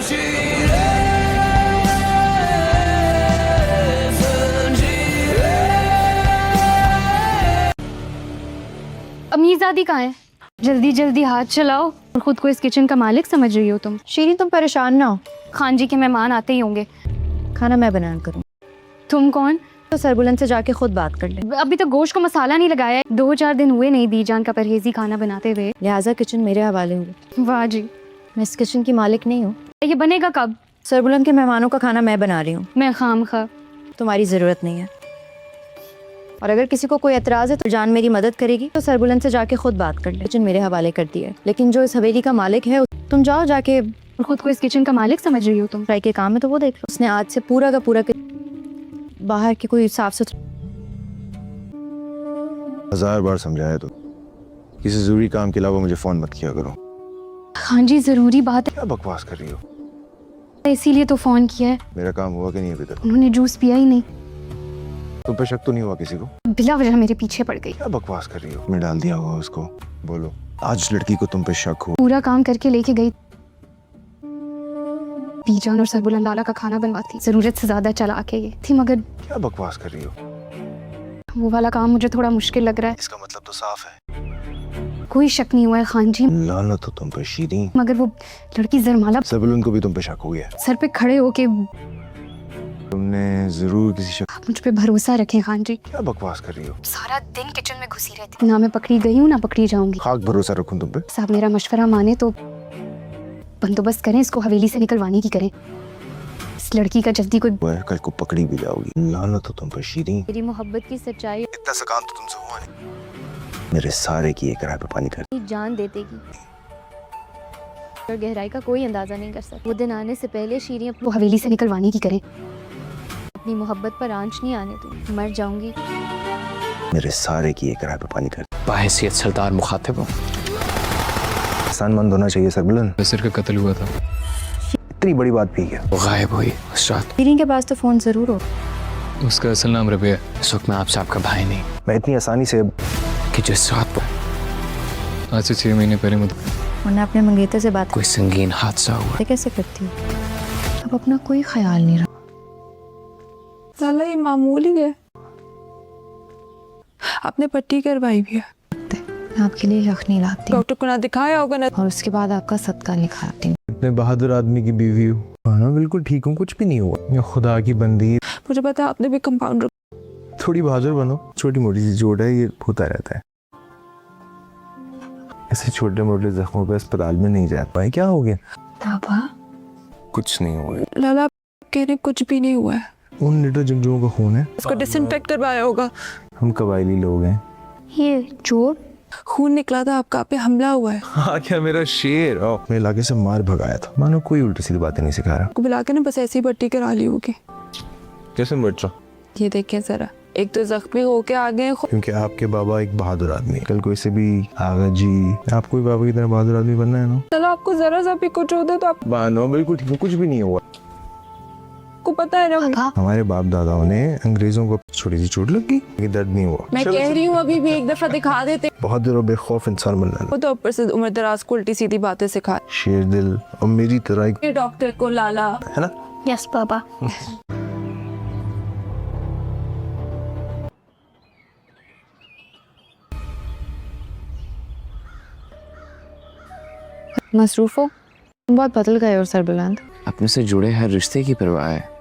अमीज़ादी कहाँ है? जल्दी जल्दी हाथ चलाओ और खुद को इस किचन का मालिक समझ रही हो तुम। शीरी तुम परेशान ना हो, खान जी के मेहमान आते ही होंगे। खाना मैं बनाया करूँ। तुम कौन? तो सरबुलंद से जाके खुद बात कर ले। अभी तक गोश्त को मसाला नहीं लगाया है। 2-4 दिन हुए नहीं दी जान का परहेजी खाना बनाते हुए। लिहाजा किचन मेरे हवाले हुई। वाह जी, मैं इस किचन की मालिक नहीं हूँ। ये बनेगा कब? सरबुलंद के मेहमानों का खाना मैं बना रही हूँ, मैं खामखा। तुम्हारी ज़रूरत नहीं है। और अगर किसी को कोई एतराज़ है तो जान मेरी मदद करेगी तो सरबुलंद से जाके खुद बात कर ले। किचन मेरे हवाले कर दी है, लेकिन जो इस हवेली का मालिक है तुम जाओ जाके। और खुद को इस किचन का मालिक समझ रही हो तुम। फ्राई के काम है तो वो देख लो। उसने आज से पूरा का पूरा बाहर की कोई साफ सुथरा। 1000 बार समझाया तो किसी जरूरी काम के अलावा मुझे फोन मत किया करो। खान जी जरूरी बात क्या बकवास कर रही हो? है इसीलिए तो फोन किया है। मेरा काम हुआ कि नहीं अभी तक? उन्होंने जूस पिया ही नहीं। तुम पे शक तो नहीं हुआ किसी को? बिला वजह मेरे पीछे पड़ गई। क्या बकवास कर रही हो? मैं डाल दिया होगा उसको। बोलो, आज लड़की को तुम पे शक हो? पूरा काम करके लेके गई। बीजान और सरबुलंद लाला का खाना बनवाती, जरूरत से ज्यादा चला के ये थी, मगर क्या बकवास कर रही हो? वो वाला काम मुझे थोड़ा मुश्किल लग रहा है। इसका मतलब तो साफ है। कोई शक नहीं हुआ है खान जी, लानत हो तुम पे शीरी। मगर वो लड़की जरमाला सबुलंद को भी तुम पे शक हो गया। सर पे खड़े होके। तुमने जरूर किसी शक। आप मुझ पे भरोसा रखें खान जी। क्या बकवास कर रही हो? सारा दिन किचन में घुसी रहती, ना मैं पकड़ी गई हूँ ना पकड़ी जाऊंगी। खाक भरोसा रखूं तुम पे? साहब मेरा मशवरा माने तो बंदोबस्त करें, इसको हवेली से निकलवाने की करें। इस लड़की का जल्दी कोई। कल को पकड़ी भी जाओगी। लानत हो तुम पे शीरी। मेरी मोहब्बत की सच्चाई इतना सा काम तो तुमसे हुआ नहीं। मेरे सारे की एक राह पे पानी कर। जान दे देगी और गहराई का कोई अंदाजा नहीं कर सकता। वो दिन आने से पहले शीरी को हवेली से निकलवाने की करें। अपनी मोहब्बत पर आंच नहीं आने दूं, मर जाऊंगी। मेरे सारे की एक राह पे पानी कर। बाहैसियत सरदार मुखातिब हूँ। एहसानमंद होना चाहिए सरबुलंद। बसर का कत्ल हुआ था, इतनी बड़ी बात भी क्या? वो गायब हुई उस रात। शीरी के पास तो फ़ोन ज़रूर हो। उसका असल नाम रबिया। इस वक्त मैं आपसे आपका भाई नहीं मैं इतनी आसानी से कि जिस रात पर आज से 6 महीने पहले वरना अपने मंगेतर से बात कोई संगीन हादसा हुआ। कैसे करती हूँ? अब अपना कोई ख्याल नहीं रहा। साला ये मामूली है। आपने पट्टी करवाई भी है। मैं आपके लिए यखनी लाती हूँ डॉक्टर को ना दिखाया होगा ना। और उसके बाद आपका सदका निकालती हूँ। इतने बहादुर आदमी की बीवी हूँ। हाँ बिल्कुल ठीक हूँ, कुछ भी नहीं हुआ। मैं खुदा की बंदी। मुझे पता है आपने भी कंपाउंडर। थोड़ी बहादुर बनो। छोटी मोटी सी चोट है, ये होता रहता है। ऐसे छोटे मोटे जख्मों पे अस्पताल में नहीं जा पाए। क्या हो गया? पापा कुछ नहीं हुआ। लाला कह रहे कुछ भी नहीं हुआ है। उन निडर जंगजुओं का खून है। उसको डिसइंफेक्ट करवाया होगा। हम कबायली लोग हैं। ये चोट खून निकला था आपका, आप पे हमला हुआ है। हाँ क्या मेरा शेर? अपने इलाके से मार भगाया था। मानो कोई उल्टी सीधी बातें नहीं सिखा रहा। आपको बुला के ना बस ऐसी पट्टी करा ली होगी। कैसे बच्चा? ये देखें जरा, एक तो जख्मी होके आ गए। क्योंकि आपके बाबा एक बहादुर आदमी। कल को इसे भी आगा जी आपको भी बाबा की तरह बहादुर आदमी बनना है ना। चलो आपको जरा सा भी कुछ होता तो बानो बिल्कुल ठीक, कुछ भी नहीं हुआ। आपको पता है ना। हमारे बाप दादाओं ने अंग्रेजों को छोटी सी चोट लगी, दर्द नहीं हुआ। मैं कह रही हूँ अभी भी एक दफा दिखा देते। बहादुर और बेखौफ इंसान बनना। वो तो ऊपर से उम्र दराज को उल्टी सीधी बातें सिखा। शेर दिल और मेरी तरह एक डॉक्टर को लाला है ना। Yes papa. मसरूफ हो? तुम बहुत बदल गए हो सरबुलंद। अपने से जुड़े हर रिश्ते की परवाह है।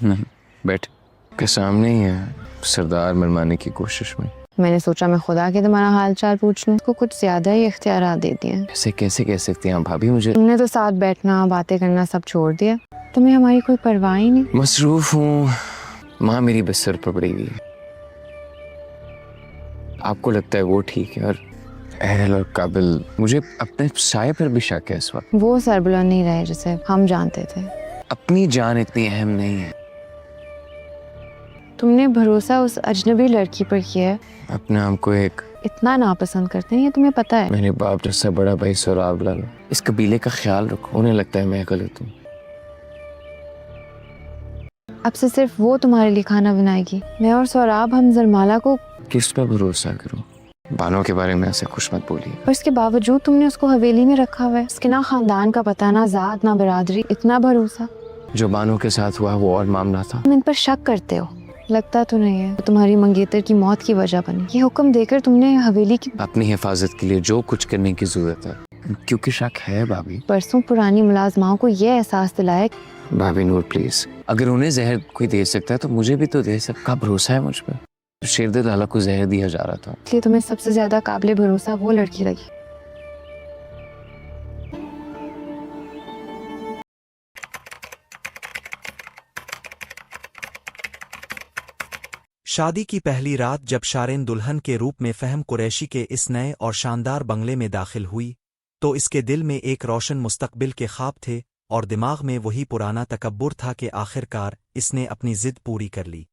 नहीं, बैठ के सामने ही है सरदार मनवाने की कोशिश में। मैंने सोचा मैं खुदा के तुम्हारा हाल चाल पूछ लूं। उसको कुछ ज्यादा ही इख्तियारात दे दिए। ऐसे कैसे कह सकती हैं भाभी? मुझे तुमने तो साथ बैठना बातें करना सब छोड़ दिया। तुम्हें हमारी कोई परवाह ही नहीं। मसरूफ हूँ। माँ मेरी बस सर पर पड़ी हुई है। आपको लगता है वो ठीक है और अहल और काबिल। मुझे अपने साये पर भी शक है इस वक्त। वो सरबुलंद नहीं रहे जिसे हम जानते थे। अपनी जान इतनी अहम नहीं है। तुमने भरोसा उस अजनबी लड़की पर किया है। अपने आप को एक इतना नापसंद करते हैं ये तुम्हें पता है। मेरे बाप जैसा बड़ा भाई सोराब लाला। इस कबीले का ख्याल रखो। उन्हें लगता है मैं गलत हूँ। अब से सिर्फ वो तुम्हारे लिए खाना बनाएगी। मैं और सोराब हम जरमाला को किस पर भरोसा करूँ? बानों के बारे में ऐसे कुछ मत बोलिए। पर इसके बावजूद तुमने उसको हवेली में रखा हुआ है। उसके ना खानदान का पता, ना जात, ना बरादरी, इतना भरोसा। जो बानों के साथ हुआ वो और मामला था। तुम इन पर शक करते हो। लगता तो नहीं है। तो तुम्हारी मंगेतर की मौत की वजह बनी। ये हुक्म देकर तुमने हवेली की अपनी हिफाजत के लिए जो कुछ करने की जरूरत है, क्योंकि शक है भाभी। परसों पुरानी मुलाजमाओं को ये एहसास दिलाया। भाभी नूर प्लीज, अगर उन्हें जहर कोई दे सकता है तो मुझे भी तो दे सकता। भरोसा है मुझ पर। शेरदिल आला को जहर दिया जा रहा था, इसलिए तुम्हें सबसे ज्यादा काबिल भरोसा वो लड़की लगी। शादी की पहली रात जब शारेन दुल्हन के रूप में फहम कुरैशी के इस नए और शानदार बंगले में दाखिल हुई तो इसके दिल में एक रोशन मुस्तकबिल के ख्वाब थे और दिमाग में वही पुराना तकब्बुर था कि आखिरकार इसने अपनी जिद पूरी कर ली।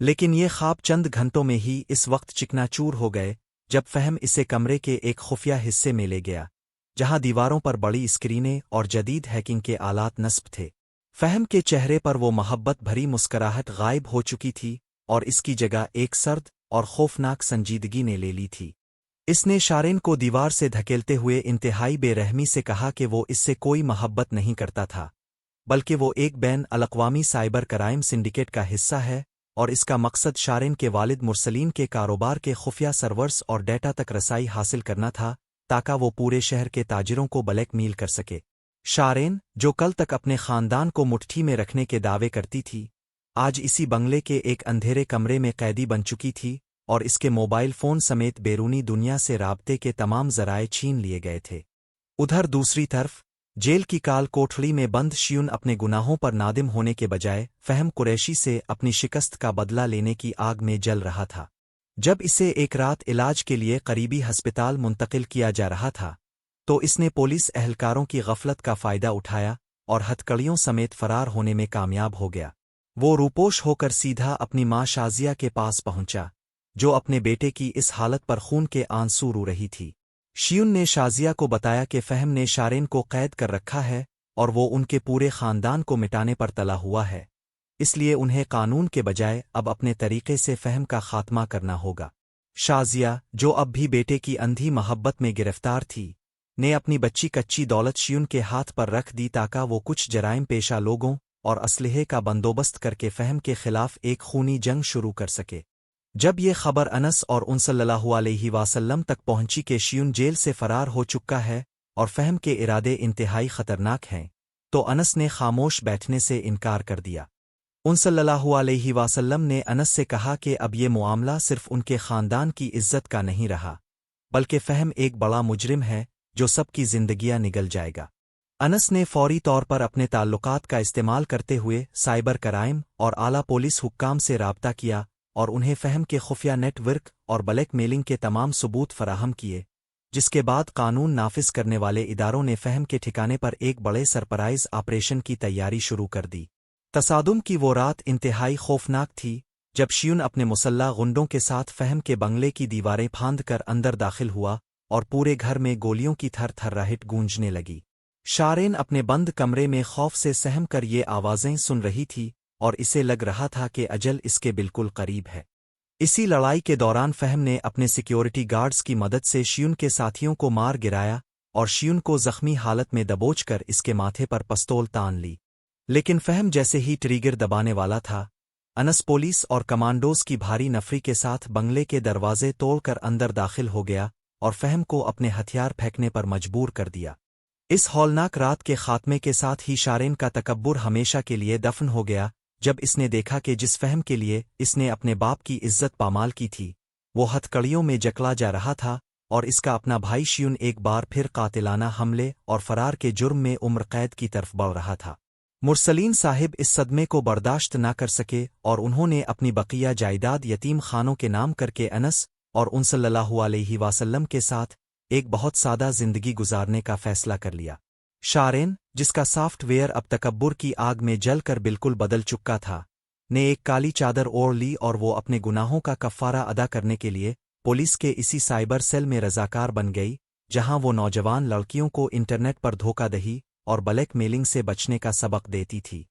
लेकिन ये ख्वाब चंद घंटों में ही इस वक्त चिकनाचूर हो गए जब फहम इसे कमरे के एक खुफिया हिस्से में ले गया जहां दीवारों पर बड़ी स्क्रीनें और जदीद हैकिंग के आलात नस्ब थे। फहम के चेहरे पर वो मोहब्बत भरी मुस्कराहट गायब हो चुकी थी और इसकी जगह एक सर्द और खौफनाक संजीदगी ने ले ली थी। इसने शारेन को दीवार से धकेलते हुए इंतहाई बेरहमी से कहा कि वो इससे कोई मोहब्बत नहीं करता था, बल्कि वो एक बैन अल-अक़वामी साइबर क्राइम सिंडिकेट का हिस्सा है और इसका मकसद शारेन के वालिद मुरसलीन के कारोबार के खुफिया सर्वर्स और डेटा तक रसाई हासिल करना था ताकि वो पूरे शहर के ताजिरों को ब्लैकमेल कर सके। शारेन, जो कल तक अपने खानदान को मुट्ठी में रखने के दावे करती थी, आज इसी बंगले के एक अंधेरे कमरे में कैदी बन चुकी थी और इसके मोबाइल फोन समेत बैरूनी दुनिया से राब्ते के तमाम जराए छीन लिए गए थे। उधर दूसरी तरफ जेल की काल कोठड़ी में बंद शियून अपने गुनाहों पर नादिम होने के बजाय फहम कुरैशी से अपनी शिकस्त का बदला लेने की आग में जल रहा था। जब इसे एक रात इलाज के लिए करीबी हस्पताल मुंतकिल किया जा रहा था तो इसने पुलिस एहलकारों की गफलत का फायदा उठाया और हथकड़ियों समेत फरार होने में कामयाब हो गया। वो रूपोश होकर सीधा अपनी मां शाजिया के पास पहुंचा, जो अपने बेटे की इस हालत पर खून के आंसू रो रही थी। शियून ने शाजिया को बताया कि फहम ने शारेन को कैद कर रखा है और वो उनके पूरे खानदान को मिटाने पर तला हुआ है, इसलिए उन्हें कानून के बजाय अब अपने तरीके से फहम का खात्मा करना होगा। शाजिया, जो अब भी बेटे की अंधी मोहब्बत में गिरफ्तार थी, ने अपनी बच्ची कच्ची दौलत शियून के हाथ पर रख दी ताकि वो कुछ जराइम पेशा लोगों और असलहे का बंदोबस्त करके फहम के खिलाफ एक खूनी जंग शुरू कर सके। जब ये खबर अनस और उन सल्लल्लाहु अलैहि वसल्लम तक पहुंची कि शियून जेल से फरार हो चुका है और फहम के इरादे इंतहाई खतरनाक हैं, तो अनस ने खामोश बैठने से इनकार कर दिया। उन सल्लल्लाहु अलैहि वसल्लम ने अनस से कहा कि अब ये मामला सिर्फ उनके खानदान की इज्जत का नहीं रहा, बल्कि फहम एक बड़ा मुजरिम है जो सबकी जिंदगियां निगल जाएगा। अनस ने फौरी तौर पर अपने ताल्लुकात का इस्तेमाल करते हुए साइबर क्राइम और आला पुलिस हुक्काम से राब्ता किया और उन्हें फहम के खुफिया नेटवर्क और ब्लैकमेलिंग के तमाम सबूत फराहम किए, जिसके बाद कानून नाफिज करने वाले इदारों ने फहम के ठिकाने पर एक बड़े सरप्राइज ऑपरेशन की तैयारी शुरू कर दी। तसादुम की वो रात इंतहाई खौफनाक थी जब शियून अपने मुसल्ला गुंडों के साथ फहम के बंगले की दीवारें फांद कर अंदर दाखिल हुआ और पूरे घर में गोलियों की थर थर्राहट गूंजने लगी। शारेन अपने बंद कमरे में खौफ से सहम कर ये आवाज़ें सुन रही थी और इसे लग रहा था कि अजल इसके बिल्कुल करीब है। इसी लड़ाई के दौरान फहम ने अपने सिक्योरिटी गार्ड्स की मदद से शियून के साथियों को मार गिराया और शियून को जख्मी हालत में दबोचकर इसके माथे पर पिस्तौल तान ली। लेकिन फहम जैसे ही ट्रिगर दबाने वाला था, अनस पुलिस और कमांडोज की भारी नफरी के साथ बंगले के दरवाजे तोड़कर अंदर दाखिल हो गया और फहम को अपने हथियार फेंकने पर मजबूर कर दिया। इस हौलनाक रात के खात्मे के साथ ही शारेन का तकब्बुर हमेशा के लिए दफन हो गया जब इसने देखा कि जिस फहम के लिए इसने अपने बाप की इज्जत पामाल की थी, वो हथकड़ियों में जकला जा रहा था और इसका अपना भाई शियून एक बार फिर कातिलाना हमले और फरार के जुर्म में उम्र कैद की तरफ बढ़ रहा था। मुरसलीन साहिब इस सदमे को बर्दाश्त न कर सके और उन्होंने अपनी बकिया जायदाद यतीम खानों के नाम करके अनस और उन सल्लल्लाहु अलैहि वसल्लम के साथ एक बहुत सादा जिंदगी गुजारने का फैसला कर लिया। शारेन, जिसका सॉफ्टवेयर अब तकब्बुर की आग में जलकर बिल्कुल बदल चुका था, ने एक काली चादर ओढ़ ली और वो अपने गुनाहों का कफ़ारा अदा करने के लिए पुलिस के इसी साइबर सेल में रज़ाकार बन गई, जहां वो नौजवान लड़कियों को इंटरनेट पर धोखाधड़ी और ब्लैकमेलिंग से बचने का सबक देती थी।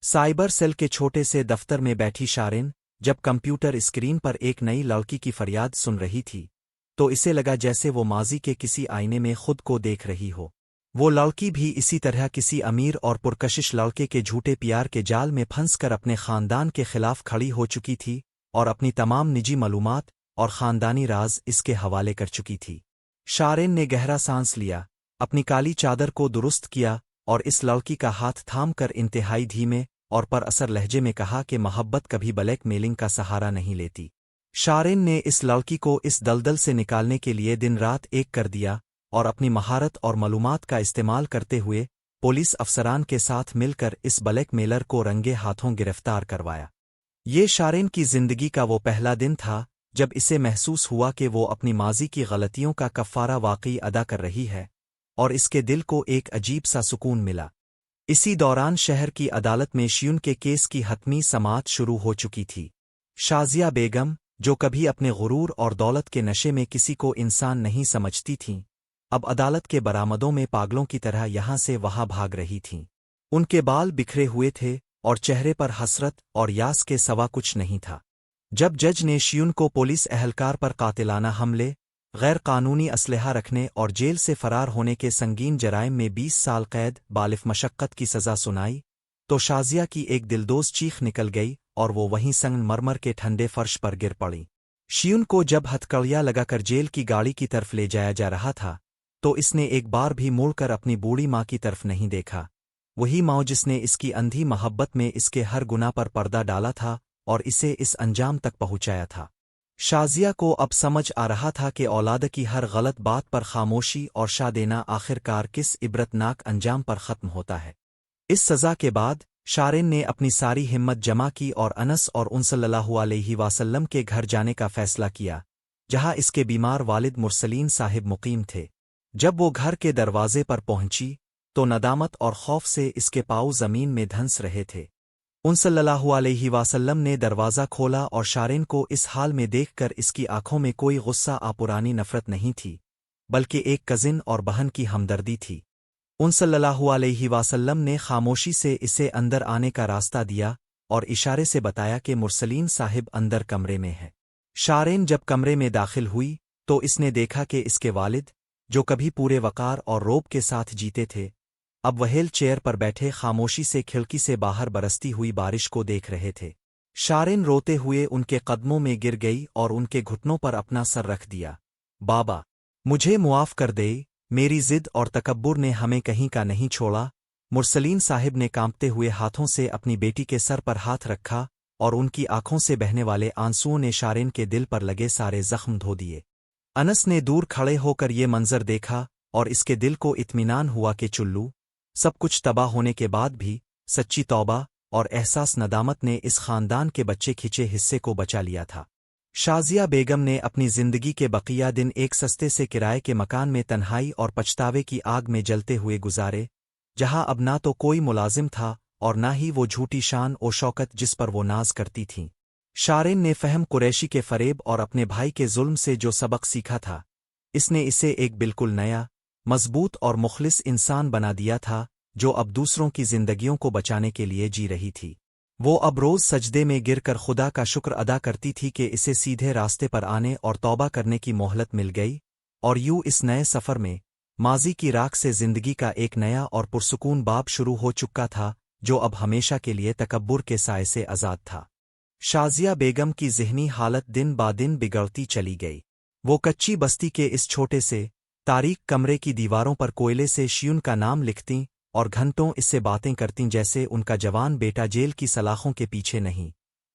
साइबर सेल के छोटे से दफ्तर में बैठी शारेन जब कंप्यूटर स्क्रीन पर एक नई लड़की की फरियाद सुन रही थी, तो इसे लगा जैसे वो माजी के किसी आईने में खुद को देख रही हो। वो लड़की भी इसी तरह किसी अमीर और पुरकशिश लड़के के झूठे प्यार के जाल में फंसकर अपने खानदान के खिलाफ खड़ी हो चुकी थी और अपनी तमाम निजी मालूमात और खानदानी राज इसके हवाले कर चुकी थी। शारेन ने गहरा सांस लिया, अपनी काली चादर को दुरुस्त किया और इस लड़की का हाथ थामकर इंतहाई धीमे और पर असर लहजे में कहा कि मोहब्बत कभी ब्लैक मेलिंग का सहारा नहीं लेती। शारेन ने इस लड़की को इस दलदल से निकालने के लिए दिन रात एक कर दिया और अपनी महारत और मालूमात का इस्तेमाल करते हुए पुलिस अफसरान के साथ मिलकर इस ब्लैक मेलर को रंगे हाथों गिरफ्तार करवाया। ये शारेन की जिंदगी का वो पहला दिन था जब इसे महसूस हुआ कि वो अपनी माजी की गलतियों का कफ़ारा वाकई अदा कर रही है, और इसके दिल को एक अजीब सा सुकून मिला। इसी दौरान शहर की अदालत में शियून के केस की हतमी समाअत शुरू हो चुकी थी। शाजिया बेगम, जो कभी अपने गुरूर और दौलत के नशे में किसी को इंसान नहीं समझती थीं, अब अदालत के बरामदों में पागलों की तरह यहां से वहां भाग रही थीं। उनके बाल बिखरे हुए थे और चेहरे पर हसरत और यास के सवा कुछ नहीं था। जब जज ने शियून को पुलिस एहलकार पर कातिलाना हमले, गैर कानूनी असलहा रखने और जेल से फरार होने के संगीन जराइम में 20 साल कैद बालिफ मशक्कत की सज़ा सुनाई, तो शाजिया की एक दिलदोज़ चीख निकल गई और वो वहीं संगमरमर के ठंडे फर्श पर गिर पड़ी। शियून को जब हथकड़ियाँ लगाकर जेल की गाड़ी की तरफ ले जाया जा रहा था, तो इसने एक बार भी मुड़कर अपनी बूढ़ी माँ की तरफ नहीं देखा, वही माँ जिसने इसकी अंधी मोहब्बत में इसके हर गुनाह पर पर्दा डाला था और इसे इस अंजाम तक पहुंचाया था। शाजिया को अब समझ आ रहा था कि औलाद की हर गलत बात पर खामोशी और शाह देना आखिरकार किस इबरतनाक अंजाम पर ख़त्म होता है। इस सज़ा के बाद शारेन ने अपनी सारी हिम्मत जमा की और अनस और उन सल्लल्लाहु अलैहि वसल्लम के घर जाने का फ़ैसला किया, जहां इसके बीमार वालिद मुरसलीन साहिब मुकीम थे। जब वो घर के दरवाजे पर पहुंची तो नदामत और खौफ से इसके पाँव ज़मीन में धंस रहे थे। उन सल्लल्लाहु अलैहि वसल्लम ने दरवाज़ा खोला और शारेन को इस हाल में देखकर इसकी आंखों में कोई गुस्सा आपुरानी नफ़रत नहीं थी, बल्कि एक कज़िन और बहन की हमदर्दी थी। उन सल्लल्लाहु अलैहि वसल्लम ने खामोशी से इसे अंदर आने का रास्ता दिया और इशारे से बताया कि मुरसलीन साहिब अंदर कमरे में है। शारेन जब कमरे में दाखिल हुई तो इसने देखा कि इसके वालिद, जो कभी पूरे वक़ार और रोब के साथ जीते थे, अब व्हील चेयर पर बैठे खामोशी से खिड़की से बाहर बरसती हुई बारिश को देख रहे थे। शारेन रोते हुए उनके कदमों में गिर गई और उनके घुटनों पर अपना सर रख दिया। बाबा, मुझे मुआफ़ कर दे, मेरी जिद और तकब्बुर ने हमें कहीं का नहीं छोड़ा। मुरसलीन साहिब ने कांपते हुए हाथों से अपनी बेटी के सर पर हाथ रखा और उनकी आंखों से बहने वाले आंसुओं ने शारेन के दिल पर लगे सारे जख्म धो दिए। अनस ने दूर खड़े होकर ये मंजर देखा और इसके दिल को इत्मीनान हुआ कि चुल्लू, सब कुछ तबाह होने के बाद भी सच्ची तौबा और एहसास नदामत ने इस खानदान के बच्चे खिंचे हिस्से को बचा लिया था। शाजिया बेगम ने अपनी जिंदगी के बकिया दिन एक सस्ते से किराए के मकान में तन्हाई और पछतावे की आग में जलते हुए गुजारे, जहां अब ना तो कोई मुलाजिम था और ना ही वो झूठी शान और शौकत जिस पर वो नाज करती थीं। शारेन ने फहम कुरैशी के फरेब और अपने भाई के जुल्म से जो सबक सीखा था, इसने इसे एक बिल्कुल नया, मजबूत और मुखलिस इंसान बना दिया था, जो अब दूसरों की जिंदगियों को बचाने के लिए जी रही थी। वो अब रोज सजदे में गिरकर खुदा का शुक्र अदा करती थी कि इसे सीधे रास्ते पर आने और तौबा करने की मोहलत मिल गई, और यूं इस नए सफ़र में माजी की राख से जिंदगी का एक नया और पुरसुकून बाब शुरू हो चुका था, जो अब हमेशा के लिए तकब्बुर के साए से आज़ाद था। शाजिया बेगम की ज़हनी हालत दिन बा दिन बिगड़ती चली गई। वो कच्ची बस्ती के इस छोटे से तारीक कमरे की दीवारों पर कोयले से शियून का नाम लिखतीं और घंटों इससे बातें करतीं जैसे उनका जवान बेटा जेल की सलाखों के पीछे नहीं,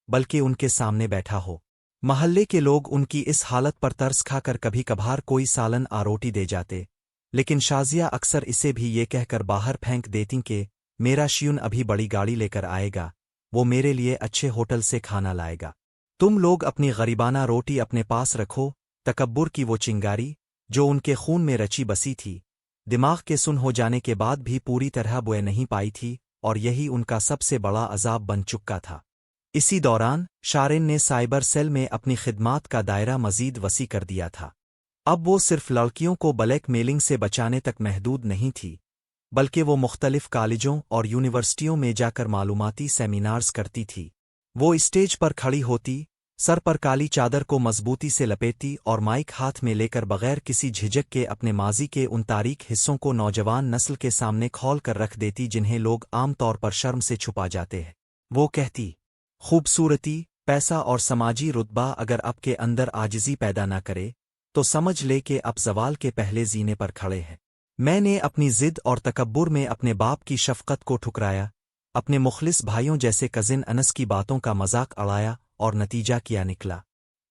बल्कि उनके सामने बैठा हो। महल्ले के लोग उनकी इस हालत पर तरस खाकर कभी कभार कोई सालन आरोटी दे जाते, लेकिन शाजिया अक्सर इसे भी ये कहकर बाहर फेंक देतीं कि मेरा शियून अभी बड़ी गाड़ी लेकर आएगा, वो मेरे लिए अच्छे होटल से खाना लाएगा। तुम लोग अपनी गरीबाना रोटी अपने पास रखो। तकब्बुर की वो चिंगारी, जो उनके खून में रची बसी थी, दिमाग के सुन हो जाने के बाद भी पूरी तरह बुए नहीं पाई थी, और यही उनका सबसे बड़ा अजाब बन चुका था। इसी दौरान शारेन ने साइबर सेल में अपनी खिदमात का दायरा मजीद वसी कर दिया था। अब वो सिर्फ लड़कियों को ब्लैक मेलिंग से बचाने तक महदूद नहीं थी, बल्कि वो मुख्तलिफ कॉलेजों और यूनिवर्सिटियों में जाकर मालूमाती सेमिनार्स करती थी। वो स्टेज पर खड़ी होती, सर पर काली चादर को मजबूती से लपेटी और माइक हाथ में लेकर बगैर किसी झिझक के अपने माजी के उन तारीख हिस्सों को नौजवान नस्ल के सामने खोल कर रख देती जिन्हें लोग आम तौर पर शर्म से छुपा जाते हैं। वो कहती, खूबसूरती, पैसा और समाजी रुतबा अगर आपके अंदर आजिज़ी पैदा न करे तो समझ ले कि आप ज़वाल के पहले जीने पर खड़े हैं। मैंने अपनी ज़िद और तकब्बुर में अपने बाप की शफ़क़त को ठुकराया, अपने मुखलिस भाइयों जैसे कज़िन अनस की बातों का मजाक उड़ाया और नतीजा क्या निकला।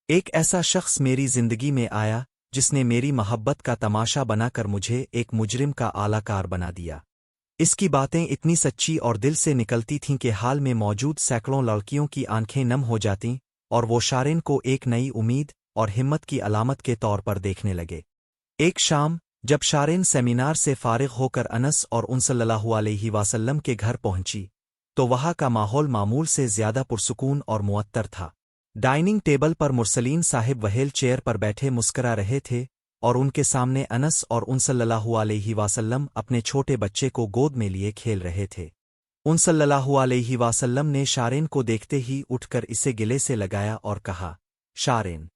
एक ऐसा शख्स मेरी ज़िंदगी में आया जिसने मेरी मोहब्बत का तमाशा बनाकर मुझे एक मुजरिम का आलाकार बना दिया। इसकी बातें इतनी सच्ची और दिल से निकलती थीं कि हाल में मौजूद सैकड़ों लड़कियों की आंखें नम हो जातीं और वो शारिन को एक नई उम्मीद और हिम्मत की अलामत के तौर पर देखने लगे। एक शाम जब शारिन सेमिनार से फारिग होकर अनस और उन सल्लल्लाहु अलैहि वसल्लम के घर पहुंची तो वहां का माहौल मामूल से ज्यादा पुरसुकून और मुअत्तर था। डाइनिंग टेबल पर मुरसलीन साहिब व्हील चेयर पर बैठे मुस्करा रहे थे और उनके सामने अनस और उन सल्लल्लाहु अलैहि वसल्लम अपने छोटे बच्चे को गोद में लिए खेल रहे थे। उन सल्लल्लाहु अलैहि वसल्लम ने शारिन को देखते ही उठकर इसे गिले से लगाया और कहा, शारिन,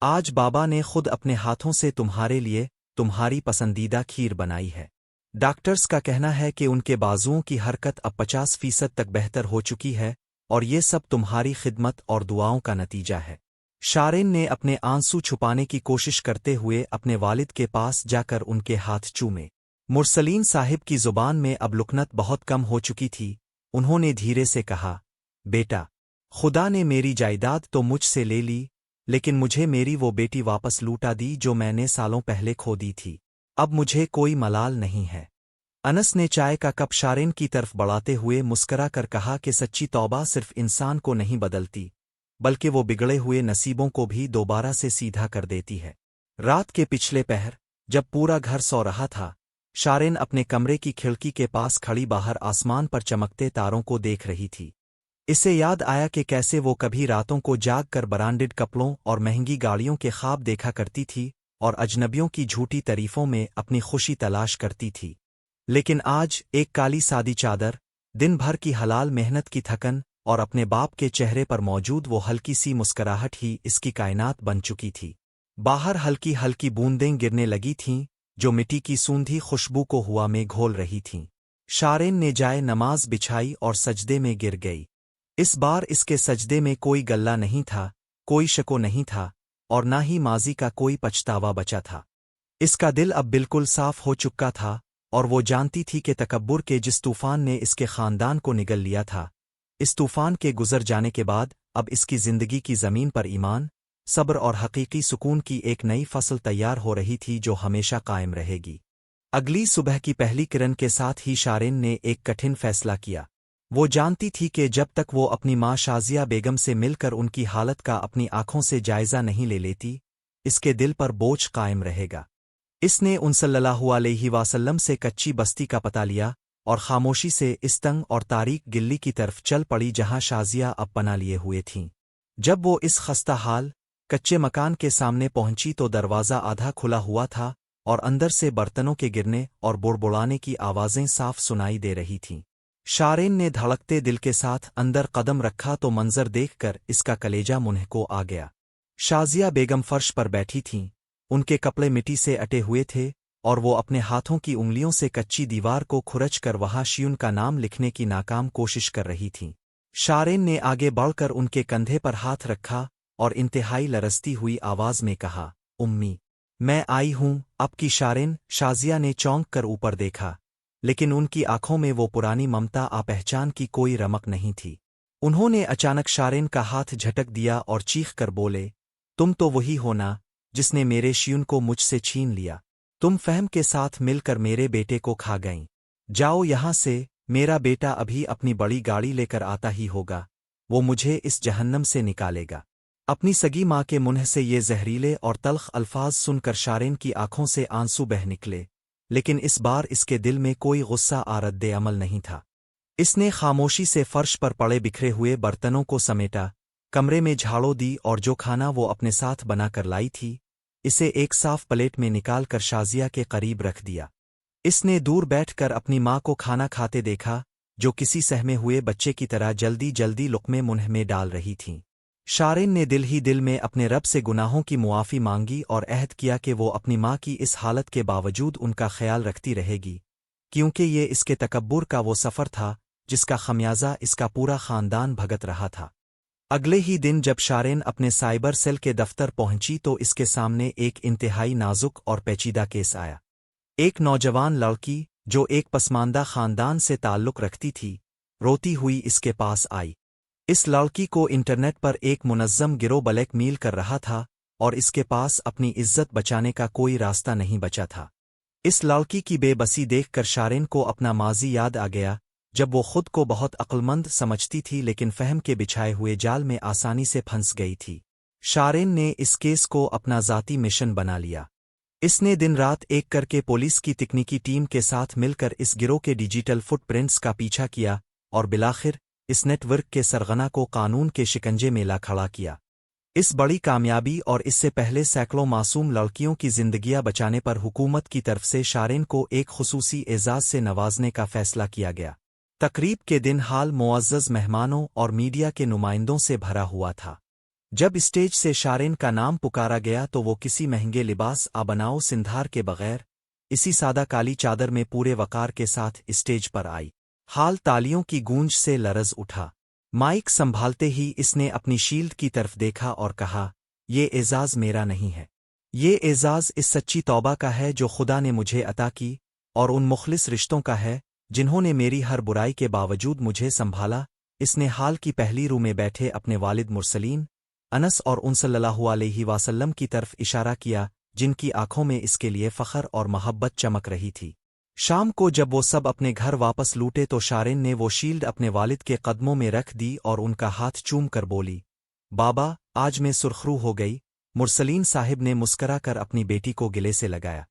आज बाबा ने खुद अपने हाथों से तुम्हारे लिए तुम्हारी पसंदीदा खीर बनाई है। डॉक्टर्स का कहना है कि उनके बाजुओं की हरकत अब 50% तक बेहतर हो चुकी है और ये सब तुम्हारी खिदमत और दुआओं का नतीजा है। शारिन ने अपने आंसू छुपाने की कोशिश करते हुए अपने वालिद के पास जाकर उनके हाथ चूमे। मुरसलीन साहिब की जुबान में अब लुकनत बहुत कम हो चुकी थी। उन्होंने धीरे से कहा, बेटा, खुदा ने मेरी जायदाद तो मुझसे ले ली, लेकिन मुझे मेरी वो बेटी वापस लूटा दी जो मैंने सालों पहले खो दी थी। अब मुझे कोई मलाल नहीं है। अनस ने चाय का कप शारिन की तरफ बढ़ाते हुए मुस्करा कर कहा कि सच्ची तौबा सिर्फ इंसान को नहीं बदलती, बल्कि वो बिगड़े हुए नसीबों को भी दोबारा से सीधा कर देती है। रात के पिछले पहर जब पूरा घर सो रहा था, शारिन अपने कमरे की खिड़की के पास खड़ी बाहर आसमान पर चमकते तारों को देख रही थी। इसे याद आया कि कैसे वो कभी रातों को जाग कर ब्रांडेड कपड़ों और महंगी गाड़ियों के ख्वाब देखा करती थी और अजनबियों की झूठी तारीफों में अपनी खुशी तलाश करती थी। लेकिन आज एक काली सादी चादर, दिन भर की हलाल मेहनत की थकन और अपने बाप के चेहरे पर मौजूद वो हल्की सी मुस्कराहट ही इसकी कायनात बन चुकी थी। बाहर हल्की हल्की बूंदें गिरने लगी थीं जो मिट्टी की सूंधी खुशबू को हवा में घोल रही थीं। शारिन ने जाए नमाज बिछाई और सजदे में गिर गई। इस बार इसके सजदे में कोई गल्ला नहीं था, कोई शको नहीं था और ना ही माजी का कोई पछतावा बचा था। इसका दिल अब बिल्कुल साफ हो चुका था और वो जानती थी कि तकब्बुर के जिस तूफान ने इसके खानदान को निगल लिया था, इस तूफान के गुजर जाने के बाद अब इसकी जिंदगी की जमीन पर ईमान, सब्र और हकीकी सुकून की एक नई फसल तैयार हो रही थी जो हमेशा कायम रहेगी। अगली सुबह की पहली किरण के साथ ही शारिन ने एक कठिन फैसला किया। वो जानती थी कि जब तक वो अपनी माँ शाजिया बेगम से मिलकर उनकी हालत का अपनी आंखों से जायजा नहीं ले लेती, इसके दिल पर बोझ कायम रहेगा। इसने उन सल्लल्लाहु अलैहि वसल्लम से कच्ची बस्ती का पता लिया और खामोशी से इस तंग और तारीक गिल्ली की तरफ चल पड़ी जहां शाजिया अब पना लिए हुए थीं। जब वो इस खस्ता हाल कच्चे मकान के सामने पहुंची तो दरवाज़ा आधा खुला हुआ था और अंदर से बर्तनों के गिरने और बुड़बुड़ाने की आवाज़ें साफ सुनाई दे रही थीं। शारिन ने धड़कते दिल के साथ अंदर कदम रखा तो मंजर देखकर इसका कलेजा मुंह को आ गया। शाजिया बेगम फर्श पर बैठी थीं, उनके कपड़े मिट्टी से अटे हुए थे और वो अपने हाथों की उंगलियों से कच्ची दीवार को खुरच कर वहां शियुन का नाम लिखने की नाकाम कोशिश कर रही थीं। शारिन ने आगे बढ़कर उनके कंधे पर हाथ रखा और इंतहाई लरसती हुई आवाज में कहा, उम्मी, मैं आई हूं आपकी। शारिन, शाजिया ने चौंक कर ऊपर देखा, लेकिन उनकी आंखों में वो पुरानी ममता पहचान की कोई रमक नहीं थी। उन्होंने अचानक शारिन का हाथ झटक दिया और चीख कर बोले, तुम तो वही हो ना जिसने मेरे शियुन को मुझसे छीन लिया। तुम फहम के साथ मिलकर मेरे बेटे को खा गईं। जाओ यहां से, मेरा बेटा अभी अपनी बड़ी गाड़ी लेकर आता ही होगा, वो मुझे इस जहन्नम से निकालेगा। अपनी सगी माँ के मुंह से ये जहरीले और तल्ख अल्फाज सुनकर शारिन की आंखों से आंसू बह निकले, लेकिन इस बार इसके दिल में कोई गुस्सा रद्द अमल नहीं था। इसने खामोशी से फर्श पर पड़े बिखरे हुए बर्तनों को समेटा, कमरे में झाड़ू दी और जो खाना वो अपने साथ बनाकर लाई थी, इसे एक साफ प्लेट में निकाल कर शाजिया के करीब रख दिया। इसने दूर बैठकर अपनी माँ को खाना खाते देखा, जो किसी सहमे हुए बच्चे की तरह जल्दी जल्दी लुक़मे मुंह में डाल रही थीं। शारेन ने दिल ही दिल में अपने रब से गुनाहों की मुआफ़ी मांगी और अहद किया कि वो अपनी माँ की इस हालत के बावजूद उनका ख्याल रखती रहेगी, क्योंकि ये इसके तकब्बुर का वो सफ़र था जिसका खमियाजा इसका पूरा ख़ानदान भगत रहा था। अगले ही दिन जब शारेन अपने साइबर सेल के दफ्तर पहुंची तो इसके सामने एक इंतहाई नाजुक और पेचीदा केस आया। एक नौजवान लड़की जो एक पसमानदा ख़ानदान से ताल्लुक़ रखती थी, रोती हुई इसके पास आई। इस लड़की को इंटरनेट पर एक मुनज़्ज़म गिरोह ब्लैकमेल कर रहा था और इसके पास अपनी इज्जत बचाने का कोई रास्ता नहीं बचा था। इस लड़की की बेबसी देखकर शारेन को अपना माजी याद आ गया, जब वो खुद को बहुत अक्लमंद समझती थी लेकिन फहम के बिछाए हुए जाल में आसानी से फंस गई थी। शारेन ने इस केस को अपना ज़ाती मिशन बना लिया। इसने दिन रात एक करके पुलिस की तकनीकी टीम के साथ मिलकर इस गिरोह के डिजिटल फुटप्रिंट्स का पीछा किया और बिलाखिर इस नेटवर्क के सरगना को कानून के शिकंजे में ला खड़ा किया। इस बड़ी कामयाबी और इससे पहले सैकड़ों मासूम लड़कियों की जिंदगियां बचाने पर हुकूमत की तरफ से शारेन को एक खुसूसी एजाज से नवाजने का फैसला किया गया। तकरीब के दिन हाल मुअज़्ज़ज़ मेहमानों और मीडिया के नुमाइंदों से भरा हुआ था। जब स्टेज से शारेन का नाम पुकारा गया तो वो किसी महंगे लिबास आबनाओ सिंधार के बगैर इसी सादा काली चादर में पूरे वकार के साथ स्टेज पर आई। हाल तालियों की गूंज से लरज़ उठा। माइक संभालते ही इसने अपनी शील्ड की तरफ देखा और कहा, ये एजाज मेरा नहीं है, ये एजाज इस सच्ची तौबा का है जो खुदा ने मुझे अता की और उन मुखलिस रिश्तों का है जिन्होंने मेरी हर बुराई के बावजूद मुझे संभाला। इसने हाल की पहली रो में बैठे अपने वालिद मुरसलीन अनस और उन सल्लल्लाहु अलैहि वसल्लम की तरफ इशारा किया, जिनकी आंखों में इसके लिए फ़ख्र और मोहब्बत चमक रही थी। शाम को जब वो सब अपने घर वापस लूटे तो शारेन ने वो शील्ड अपने वालिद के कदमों में रख दी और उनका हाथ चूम कर बोली, बाबा आज मैं सुर्खरू हो गई। मुरसलीन साहिब ने मुस्करा कर अपनी बेटी को गिले से लगाया।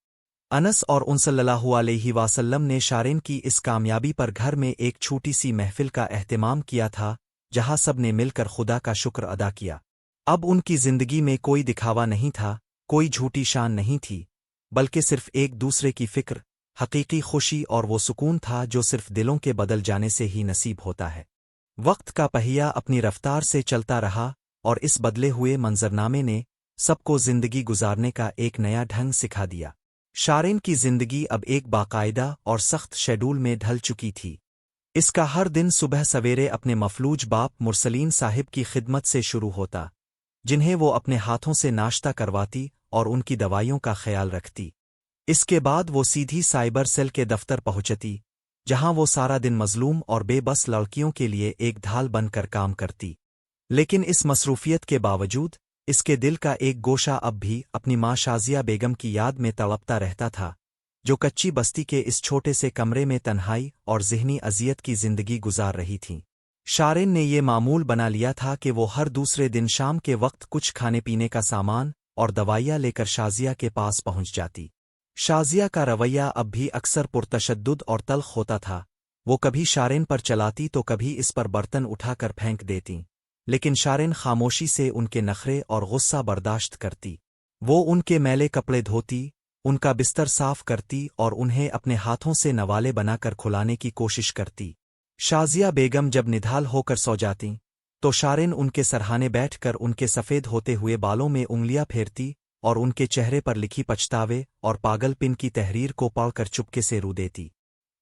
अनस और उन सल्लल्लाहु अलैहि वसल्लम ने शारेन की इस कामयाबी पर घर में एक छोटी सी महफिल का एहतिमाम किया था, जहां सब ने मिलकर खुदा का शुक्र अदा किया। अब उनकी जिंदगी में कोई दिखावा नहीं था, कोई झूठी शान नहीं थी, बल्कि सिर्फ एक दूसरे की फिक्र, हकीकी खुशी और वो सुकून था जो सिर्फ दिलों के बदल जाने से ही नसीब होता है। वक्त का पहिया अपनी रफ्तार से चलता रहा और इस बदले हुए मंजरनामे ने सबको जिंदगी गुजारने का एक नया ढंग सिखा दिया। शारेन की जिंदगी अब एक बाकायदा और सख्त शेड्यूल में ढल चुकी थी। इसका हर दिन सुबह सवेरे अपने मफलूज बाप मुरसलीन साहिब की खिदमत से शुरू होता, जिन्हें वो अपने हाथों से नाश्ता करवाती और उनकी दवाइयों का ख्याल रखती। इसके बाद वो सीधी साइबर सेल के दफ्तर पहुंचती, जहां वो सारा दिन मजलूम और बेबस लड़कियों के लिए एक ढाल बनकर काम करती। लेकिन इस मसरूफियत के बावजूद इसके दिल का एक गोशा अब भी अपनी माँ शाजिया बेगम की याद में तड़पता रहता था, जो कच्ची बस्ती के इस छोटे से कमरे में तन्हाई और ज़हनी अजियत की जिंदगी गुजार रही थीं। शारेन ने ये मामूल बना लिया था कि वो हर दूसरे दिन शाम के वक्त कुछ खाने पीने का सामान और दवाइयाँ लेकर शाजिया के पास पहुंच जाती। शाजिया का रवैया अब भी अक्सर पुरतशद्दुद और तल्ख होता था। वो कभी शारेन पर चलाती तो कभी इस पर बर्तन उठाकर फेंक देती, लेकिन शारेन खामोशी से उनके नखरे और गुस्सा बर्दाश्त करती। वो उनके मैले कपड़े धोती, उनका बिस्तर साफ करती और उन्हें अपने हाथों से नवाले बनाकर खुलाने की कोशिश करती। शाजिया बेगम जब निढाल होकर सो जाती तो शारेन उनके सरहाने बैठकर उनके सफ़ेद होते हुए बालों में उंगलियां फेरती और उनके चेहरे पर लिखी पछतावे और पागलपिन की तहरीर को पढ़कर चुपके से रू देती।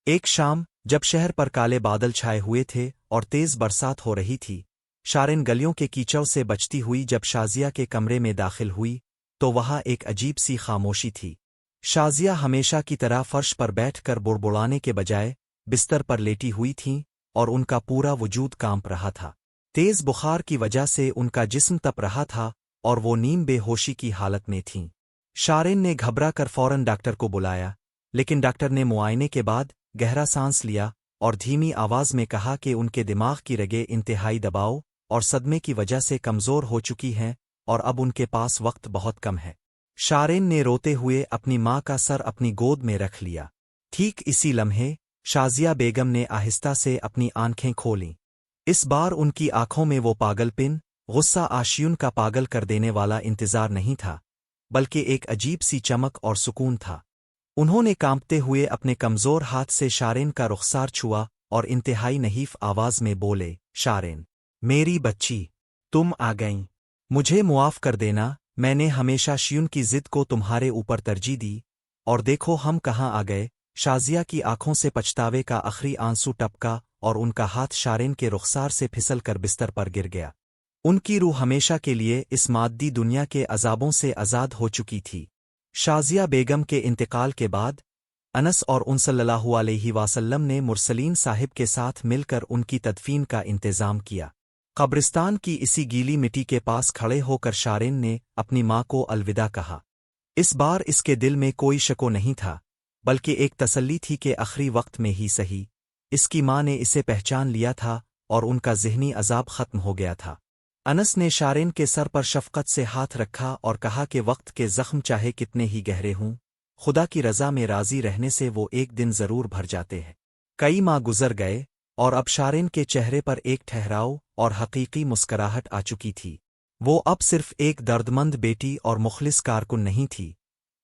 एक शाम जब शहर पर काले बादल छाए हुए थे और तेज बरसात हो रही थी, शारेन गलियों के कीचड़ से बचती हुई जब शाजिया के कमरे में दाखिल हुई तो वहां एक अजीब सी खामोशी थी। शाजिया हमेशा की तरह फर्श पर बैठकर बुड़बुड़ाने के बजाय बिस्तर पर लेटी हुई थीं और उनका पूरा वजूद कांप रहा था। तेज बुखार की वजह से उनका जिस्म तप रहा था और वो नीम बेहोशी की हालत में थीं। शारेन ने घबरा कर फौरन डॉक्टर को बुलाया, लेकिन डॉक्टर ने मुआयने के बाद गहरा सांस लिया और धीमी आवाज में कहा कि उनके दिमाग की रगें इंतहाई दबाव और सदमे की वजह से कमजोर हो चुकी हैं और अब उनके पास वक्त बहुत कम है। शारेन ने रोते हुए अपनी माँ का सर अपनी गोद में रख लिया। ठीक इसी लम्हे शाजिया बेगम ने आहिस्ता से अपनी आंखें खोलीं। इस बार उनकी आंखों में वो पागलपिन, गुस्सा आशियुन का पागल कर देने वाला इंतजार नहीं था, बल्कि एक अजीब सी चमक और सुकून था। उन्होंने कांपते हुए अपने कमजोर हाथ से शारेन का रुखसार छुआ और इंतहाई नहीफ आवाज में बोले, शारेन मेरी बच्ची, तुम आ गईं। मुझे मुआफ कर देना, मैंने हमेशा शियुन की जिद को तुम्हारे ऊपर तरजीह दी, और देखो हम कहाँ आ गए। शाजिया की आंखों से पछतावे का आखिरी आंसू टपका और उनका हाथ शारेन के रुखसार से फिसल कर बिस्तर पर गिर गया। उनकी रूह हमेशा के लिए इस माद्दी दुनिया के अजाबों से आज़ाद हो चुकी थी। शाजिया बेगम के इंतकाल के बाद अनस और उन सल्लल्लाहु अलैहि वसल्लम ने मुरसलीन साहिब के साथ मिलकर उनकी तदफीन का इंतज़ाम किया। कब्रिस्तान की इसी गीली मिट्टी के पास खड़े होकर शारेन ने अपनी माँ को अलविदा कहा। इस बार इसके दिल में कोई शको नहीं था, बल्कि एक तसल्ली थी कि आखिरी वक्त में ही सही इसकी माँ ने इसे पहचान लिया था और उनका ज़हनी अजाब ख़त्म हो गया था। अनस ने शारेन के सर पर शफ़क़त से हाथ रखा और कहा कि वक्त के ज़ख्म चाहे कितने ही गहरे हों, खुदा की रज़ा में राज़ी रहने से वो एक दिन ज़रूर भर जाते हैं। कई माह गुज़र गए और अब शारेन के चेहरे पर एक ठहराव और हकीकी मुस्कराहट आ चुकी थी। वो अब सिर्फ एक दर्दमंद बेटी और मुखलिस कारकुन नहीं थी,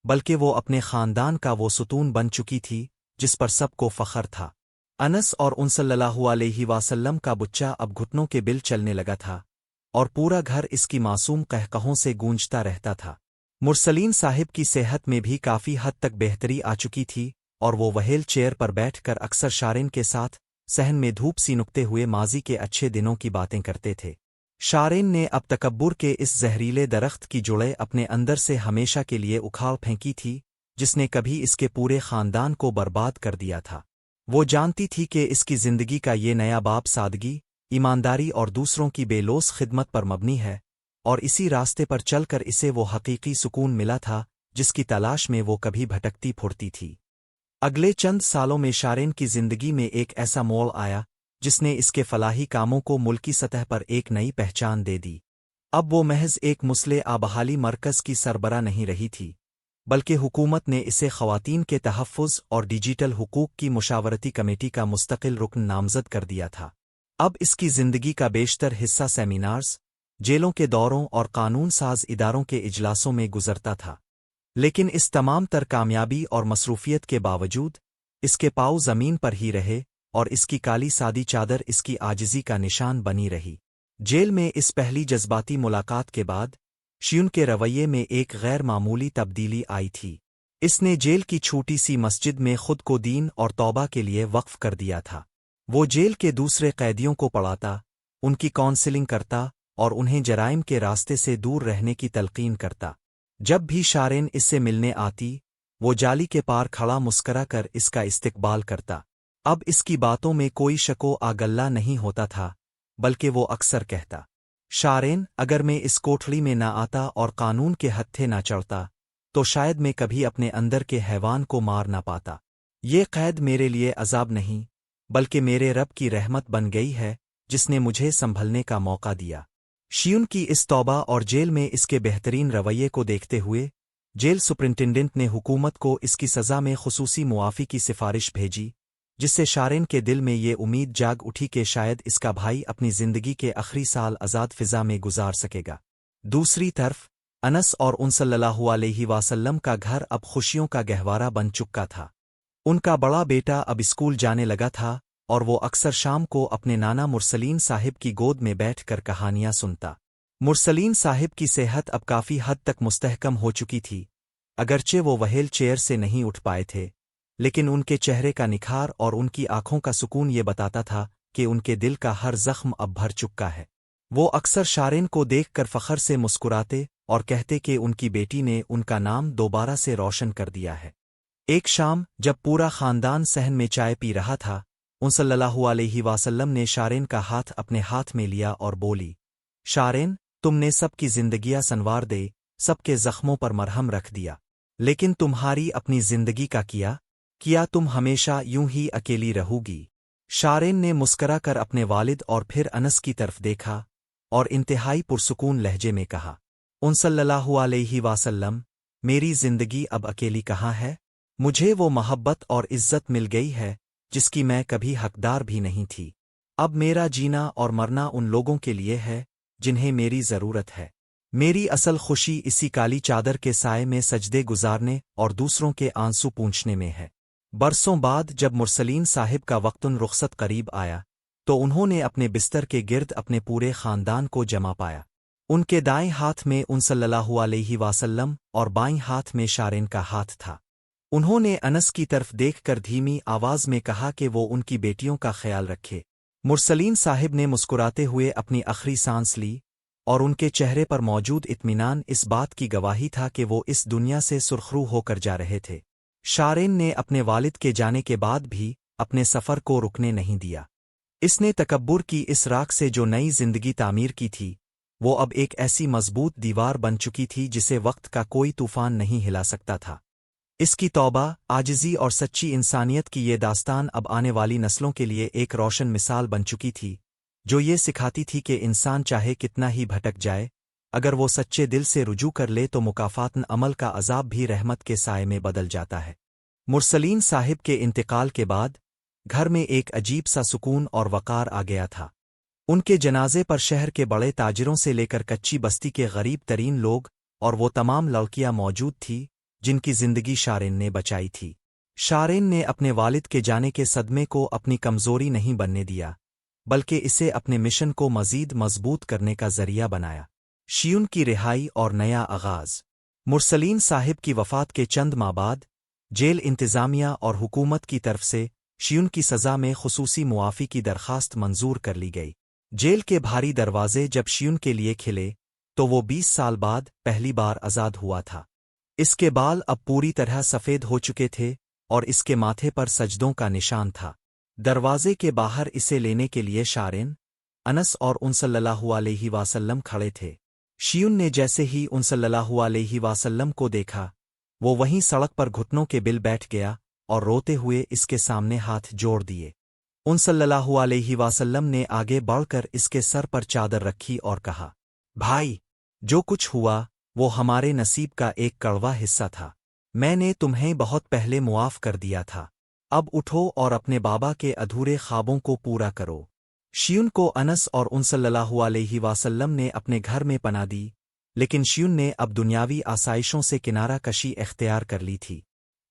बल्कि वो अपने ख़ानदान का वो सुतून बन चुकी थी जिस पर सबको फ़ख्र था। अनस और उन सल्लल्लाहु अलैहि वसल्लम का बुच्चा अब घुटनों के बिल चलने लगा था और पूरा घर इसकी मासूम कहकहों से गूंजता रहता था। मुरसलीन साहिब की सेहत में भी काफ़ी हद तक बेहतरी आ चुकी थी और वो व्हील चेयर पर बैठकर अक्सर शारेन के साथ सहन में धूप सी नुकते हुए माजी के अच्छे दिनों की बातें करते थे। शारेन ने अब तकब्बुर के इस जहरीले दरख्त की जुड़ें अपने अंदर से हमेशा के लिए उखाड़ फेंकी थी, जिसने कभी इसके पूरे ख़ानदान को बर्बाद कर दिया था। वो जानती थी कि इसकी ज़िंदगी का ये नया बाब सादगी, ईमानदारी और दूसरों की बेलोस खिदमत पर मबनी है, और इसी रास्ते पर चलकर इसे वो हकीकी सुकून मिला था जिसकी तलाश में वो कभी भटकती फुरती थी। अगले चंद सालों में शारेन की ज़िंदगी में एक ऐसा मोड़ आया जिसने इसके फलाही कामों को मुल्की सतह पर एक नई पहचान दे दी। अब वो महज एक मुस्ले आबहाली मरकज़ की सरबरा नहीं रही थी, बल्कि हुकूमत ने इसे ख़वातीन के तहफ़्फ़ुज़ और डिजिटल हुकूक की मुशावरती कमेटी का मुस्तकिल रुकन नामज़द कर दिया था। अब इसकी ज़िंदगी का बेशतर हिस्सा सेमिनार्स, जेलों के दौरों और कानून साज इदारों के इजलासों में गुजरता था। लेकिन इस तमाम तर कामयाबी और मसरूफ़ियत के बावजूद इसके पाँव ज़मीन पर ही रहे और इसकी काली सादी चादर इसकी आजिज़ी का निशान बनी रही। जेल में इस पहली जज्बाती मुलाकात के बाद शियुन के रवैये में एक गैर मामूली तब्दीली आई थी। इसने जेल की छोटी सी मस्जिद में खुद को दीन और तौबा के लिए वक्फ कर दिया था। वो जेल के दूसरे कैदियों को पढ़ाता, उनकी काउंसलिंग करता और उन्हें जराइम के रास्ते से दूर रहने की तलकीन करता। जब भी शारेन इससे मिलने आती, वो जाली के पार खड़ा मुस्करा कर इसका इस्तकबाल करता। अब इसकी बातों में कोई शको आगल्ला नहीं होता था, बल्कि वो अक्सर कहता, शारेन, अगर मैं इस कोठड़ी में ना आता और कानून के हत्थे ना चढ़ता, तो शायद मैं कभी अपने अंदर के हैवान को मार ना पाता। ये कैद मेरे लिए अजाब नहीं, बल्कि मेरे रब की रहमत बन गई है जिसने मुझे संभलने का मौका दिया। शियुन की इस तौबा और जेल में इसके बेहतरीन रवैये को देखते हुए जेल सुपरिंटेंडेंट ने हुकूमत को इसकी सज़ा में खुसूसी मुआफ़ी की सिफारिश भेजी, जिससे शारेन के दिल में ये उम्मीद जाग उठी कि शायद इसका भाई अपनी ज़िंदगी के आखिरी साल आज़ाद फ़िज़ा में गुजार सकेगा। दूसरी तरफ अनस और उन सल्लल्लाहु अलैहि वसल्लम का घर अब खुशियों का गहवारा बन चुका था। उनका बड़ा बेटा अब स्कूल जाने लगा था और वो अक्सर शाम को अपने नाना मुरसलीन साहिब की गोद में बैठकर कहानियाँ सुनता। मुरसलीन साहिब की सेहत अब काफ़ी हद तक मुस्तहकम हो चुकी थी। अगरचे वो व्हील चेयर से नहीं उठ पाए थे, लेकिन उनके चेहरे का निखार और उनकी आंखों का सुकून ये बताता था कि उनके दिल का हर जख्म अब भर चुका है। वो अक्सर शारेन को देखकर फ़ख्र से मुस्कुराते और कहते कि उनकी बेटी ने उनका नाम दोबारा से रोशन कर दिया है। एक शाम जब पूरा ख़ानदान सहन में चाय पी रहा था, उन सल्लल्लाहु अलैहि वसल्लम ने शारेन का हाथ अपने हाथ में लिया और बोली, शारेन, तुमने सबकी ज़िंदगियाँ संवार दे, सबके ज़ख्मों पर मरहम रख दिया, लेकिन तुम्हारी अपनी ज़िंदगी का किया तुम हमेशा यूं ही अकेली रहोगी। शारेन ने मुस्करा कर अपने वालिद और फिर अनस की तरफ देखा और इंतहाई पुरसुकून लहजे में कहा, उन सल्लल्लाहु अलैहि वसल्लम, मेरी ज़िंदगी अब अकेली कहाँ है? मुझे वो मोहब्बत और इज़्ज़त मिल गई है जिसकी मैं कभी हकदार भी नहीं थी। अब मेरा जीना और मरना उन लोगों के लिए है जिन्हें मेरी ज़रूरत है। मेरी असल खुशी इसी काली चादर के साए में सजदे गुजारने और दूसरों के आंसू पूंछने में है। बरसों बाद जब मुरसलीन साहिब का वक्तुन रुखसत करीब आया, तो उन्होंने अपने बिस्तर के गिर्द अपने पूरे खानदान को जमा पाया। उनके दाएं हाथ में उन सल्लल्लाहु अलैहि वसल्लम और बाईं हाथ में शारेन का हाथ था। उन्होंने अनस की तरफ देखकर धीमी आवाज में कहा कि वो उनकी बेटियों का ख्याल रखे। मुरसलीन साहिब ने मुस्कुराते हुए अपनी आखिरी सांस ली, और उनके चेहरे पर मौजूद इत्मीनान इस बात की गवाही था कि वो इस दुनिया से सुरखरू होकर जा रहे थे। शारेन ने अपने वालिद के जाने के बाद भी अपने सफ़र को रुकने नहीं दिया। इसने तकब्बुर की इस राख से जो नई जिंदगी तामीर की थी, वो अब एक ऐसी मजबूत दीवार बन चुकी थी जिसे वक्त का कोई तूफान नहीं हिला सकता था। इसकी तौबा, आजिज़ी और सच्ची इंसानियत की ये दास्तान अब आने वाली नस्लों के लिए एक रोशन मिसाल बन चुकी थी, जो ये सिखाती थी कि इंसान चाहे कितना ही भटक जाए, अगर वो सच्चे दिल से रुजू कर ले तो मुकाफातन अमल का अजाब भी रहमत के साए में बदल जाता है। मुरसलीन साहिब के इंतकाल के बाद घर में एक अजीब सा सुकून और वक़ार आ गया था। उनके जनाजे पर शहर के बड़े ताजिरों से लेकर कच्ची बस्ती के गरीब तरीन लोग और वो तमाम लड़कियां मौजूद थी जिनकी जिंदगी शारेन ने बचाई थी। शारेन ने अपने वालिद के जाने के सदमे को अपनी कमजोरी नहीं बनने दिया, बल्कि इसे अपने मिशन को मजीद मजबूत करने का जरिया बनाया। शियुन की रिहाई और नया आगाज। मुरसलीन साहिब की वफात के चंद माह बाद जेल इंतजामिया और हुकूमत की तरफ से शियुन की सज़ा में खुसूसी मुआफ़ी की दरखास्त मंजूर कर ली गई। जेल के भारी दरवाजे जब शियुन के लिए खिले तो वो 20 साल बाद पहली बार आज़ाद हुआ था। इसके बाल अब पूरी तरह सफ़ेद हो चुके थे और इसके माथे पर सजदों का निशान था। दरवाजे के बाहर इसे लेने के लिए शारेन, अनस और उन सल्लल्लाहु अलैहि वसल्लम खड़े थे। शियुन ने जैसे ही उन सल्लल्लाहु अलैहि वसल्लम को देखा, वो वहीं सड़क पर घुटनों के बिल बैठ गया और रोते हुए इसके सामने हाथ जोड़ दिए। उन सल्लल्लाहु अलैहि वसल्लम ने आगे बढ़कर इसके सर पर चादर रखी और कहा, भाई, जो कुछ हुआ वो हमारे नसीब का एक कड़वा हिस्सा था। मैंने तुम्हें बहुत पहले मुआफ कर दिया था। अब उठो और अपने बाबा के अधूरे ख्वाबों को पूरा करो। शियुन को अनस और उन सल्लल्लाहु अलैहि वसल्लम ने अपने घर में पनाह दी, लेकिन शियुन ने अब दुनियावी आसाइशों से किनारा कशी इख्तियार कर ली थी।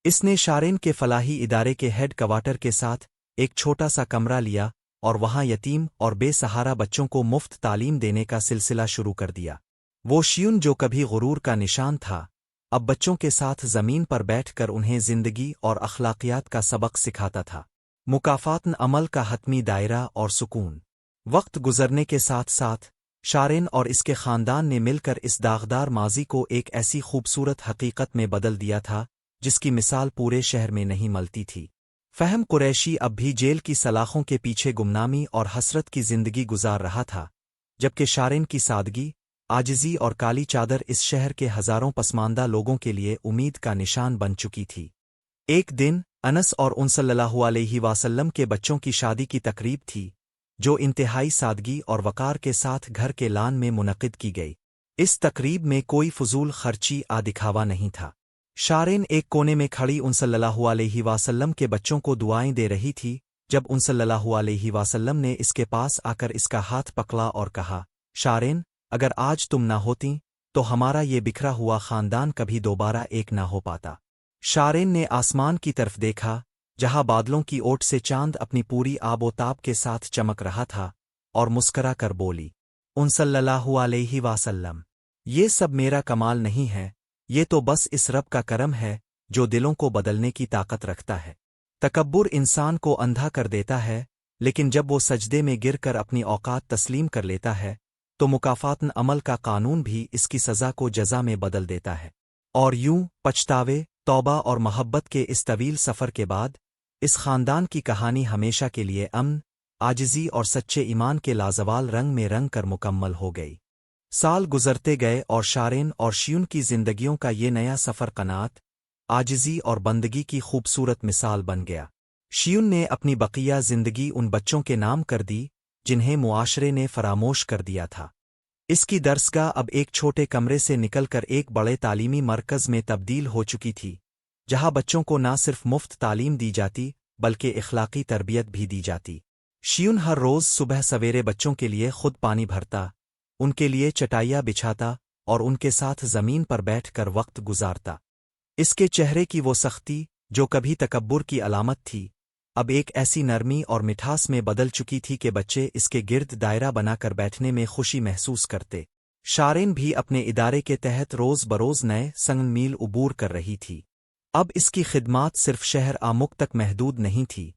इसने शारेन के फलाही इदारे के हेड क्वार्टर के साथ एक छोटा सा कमरा लिया और वहां यतीम और बेसहारा बच्चों को मुफ्त तालीम देने का सिलसिला शुरू कर दिया। वो शियुन जो कभी गुरूर का निशान था, अब बच्चों के साथ जमीन पर बैठकर उन्हें जिंदगी और अखलाकियात का सबक सिखाता था। मुकाफातन अमल का हतमी दायरा और सुकून। वक्त गुजरने के साथ साथ शारेन और इसके खानदान ने मिलकर इस दागदार माजी को एक ऐसी खूबसूरत हकीकत में बदल दिया था जिसकी मिसाल पूरे शहर में नहीं मिलती थी। फहम कुरैशी अब भी जेल की सलाखों के पीछे गुमनामी और हसरत की जिंदगी गुजार रहा था, जबकि शारेन की सादगी, आजिज़ी और काली चादर इस शहर के हजारों पसमानदा लोगों के लिए उम्मीद का निशान बन चुकी थी। एक दिन अनस और उन सल्लल्लाहु अलैहि वसल्लम के बच्चों की शादी की तकरीब थी, जो इंतहाई सादगी और वकार के साथ घर के लान में मुनक़िद की गई। इस तकरीब में कोई फजूल खर्ची आ दिखावा नहीं था। शारेन एक कोने में खड़ी उन सल्लल्लाहु अलैहि वसल्लम के बच्चों को दुआएं दे रही थी, जब उन सल्लल्लाहु अलैहि वसल्लम ने इसके पास आकर इसका हाथ पकड़ा और कहा, शारेन, अगर आज तुम ना होती तो हमारा ये बिखरा हुआ खानदान कभी दोबारा एक ना हो पाता। शारेन ने आसमान की तरफ देखा, जहां बादलों की ओट से चांद अपनी पूरी आबोताब के साथ चमक रहा था, और मुस्करा कर बोली, उन सल्लल्लाहु अलैहि वसल्लम, ये सब मेरा कमाल नहीं है, ये तो बस इस रब का करम है जो दिलों को बदलने की ताकत रखता है। तकब्बुर इंसान को अंधा कर देता है, लेकिन जब वो सजदे में गिरकर अपनी औकात तस्लीम कर लेता है तो मुकाफातन अमल का कानून भी इसकी सज़ा को जज़ा में बदल देता है। और यूं पछतावे, तौबा और मोहब्बत के इस तवील सफ़र के बाद इस खानदान की कहानी हमेशा के लिए अमन, आजिज़ी और सच्चे ईमान के लाजवाल रंग में रंग कर मुकम्मल हो गई। साल गुजरते गए और शारेन और शियुन की जिंदगियों का ये नया सफ़र क़नाअत, आजिज़ी और बंदगी की खूबसूरत मिसाल बन गया। शियुन ने अपनी बकिया जिंदगी उन बच्चों के नाम कर दी जिन्हें मुआशरे ने फरामोश कर दिया था। इसकी दरसगाह अब एक छोटे कमरे से निकलकर एक बड़े तालीमी मरकज़ में तब्दील हो चुकी थी, जहां बच्चों को न सिर्फ मुफ्त तालीम दी जाती बल्कि इखलाकी तरबियत भी दी जाती। शियुन हर रोज़ सुबह सवेरे बच्चों के लिए खुद पानी भरता, उनके लिए चटाइयाँ बिछाता और उनके साथ ज़मीन पर बैठकर वक्त गुजारता। इसके चेहरे की वो सख्ती, जो कभी तकब्बुर की अलामत थी, अब एक ऐसी नरमी और मिठास में बदल चुकी थी कि बच्चे इसके गिर्द दायरा बनाकर बैठने में खुशी महसूस करते। शारेन भी अपने इदारे के तहत रोज़ बरोज़ नए संग मील उबूर कर रही थी। अब इसकी खिदमात सिर्फ शहर आमुक तक महदूद नहीं थी,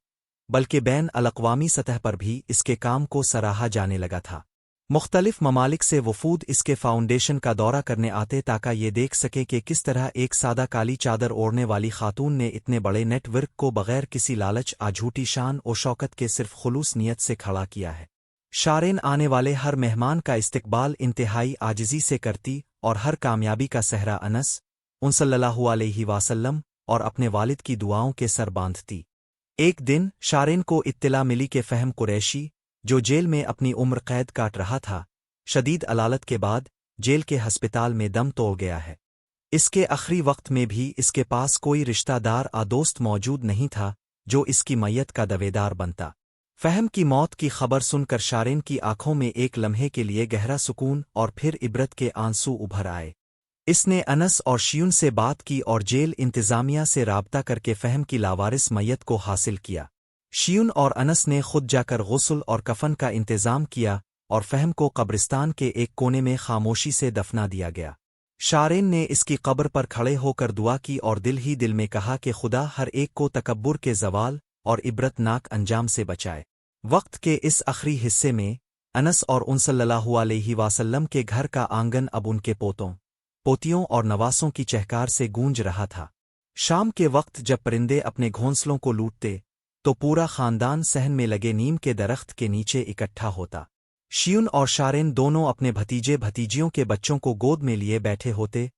बल्कि बैन अल-अक़वामी सतह पर भी इसके काम को सराहा जाने लगा था। मुख्तलिफ ममालिक से वफूद इसके फाउंडेशन का दौरा करने आते ताकि ये देख सके कि किस तरह एक सादा काली चादर ओढ़ने वाली खातून ने इतने बड़े नेटवर्क को बगैर किसी लालच झूठी शान और शौकत के सिर्फ खुलूस नियत से खड़ा किया है। शारेन आने वाले हर मेहमान का इस्तकबाल इंतहाई आजिज़ी से करती और हर कामयाबी का सहरा अनस सल्लल्लाहु अलैहि वसल्लम और अपने वालिद की दुआओं के सर बांधती। एक दिन शारेन को इत्तला मिली कि फ़हम कुरैशी, जो जेल में अपनी उम्र कैद काट रहा था, शदीद अलालत के बाद जेल के हस्पताल में दम तोड़ गया है। इसके आखिरी वक्त में भी इसके पास कोई रिश्तेदार दोस्त मौजूद नहीं था जो इसकी मैयत का दावेदार बनता। फ़हम की मौत की खबर सुनकर शारेन की आंखों में एक लम्हे के लिए गहरा सुकून और फिर इबरत के आंसू उभर आए। इसने अनस और शियून से बात की और जेल इंतज़ामिया से राब्ता करके फ़हम की लावारिस मैयत को हासिल किया। शियून और अनस ने खुद जाकर गुस्ल और कफन का इंतज़ाम किया और फ़हम को कब्रिस्तान के एक कोने में खामोशी से दफना दिया गया। शारेन ने इसकी कब्र पर खड़े होकर दुआ की और दिल ही दिल में कहा कि खुदा हर एक को तकब्बुर के ज़वाल और इबरतनाक अंजाम से बचाए। वक्त के इस आखिरी हिस्से में अनस और सल्लल्लाहु अलैहि वसल्लम के घर का आंगन अब उनके पोतों, पोतियों और नवासों की चहकार से गूंज रहा था। शाम के वक्त जब परिंदे अपने घोंसलों को लूटते तो पूरा खानदान सहन में लगे नीम के दरख्त के नीचे इकट्ठा होता। शियून और शारेन दोनों अपने भतीजे भतीजियों के बच्चों को गोद में लिए बैठे होते